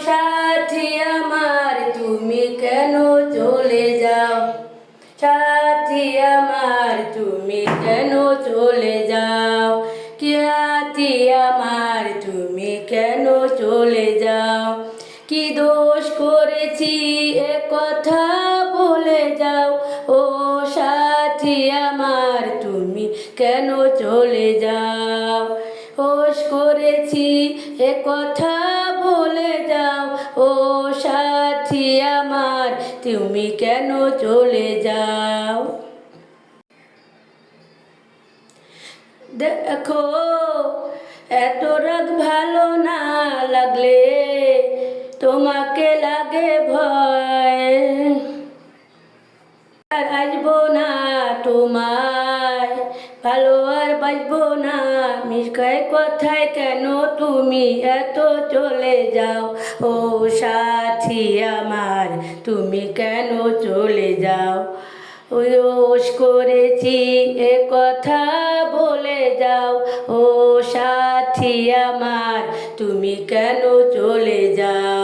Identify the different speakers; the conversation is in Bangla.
Speaker 1: সাথী আমার তুমি কেন চলে যাও, সাথী আমার তুমি কেন চলে যাও, কি সাথী আমার তুমি কেন চলে যাও, কি দোষ করেছি এ কথা বলে যাও, ও সাথী আমার তুমি কেন চলে যাও, দোষ করেছি এ কথা বলে যাও, ও সাথী আমার তুমি কেন চলে যাও। দেখো এত রাগ ভালো না লাগলে তোমাকে লাগে ভয়, আর আসবো না তোমায় ভালো আর বাসবো না, মিশকায় কথায় কেন তুমি এত চলে যাও, ও সাথী আমার তুমি কেন চলে যাও, দোষ করেছি এ কথা বলে যাও, ও সাথী আমার তুমি কেন চলে যাও।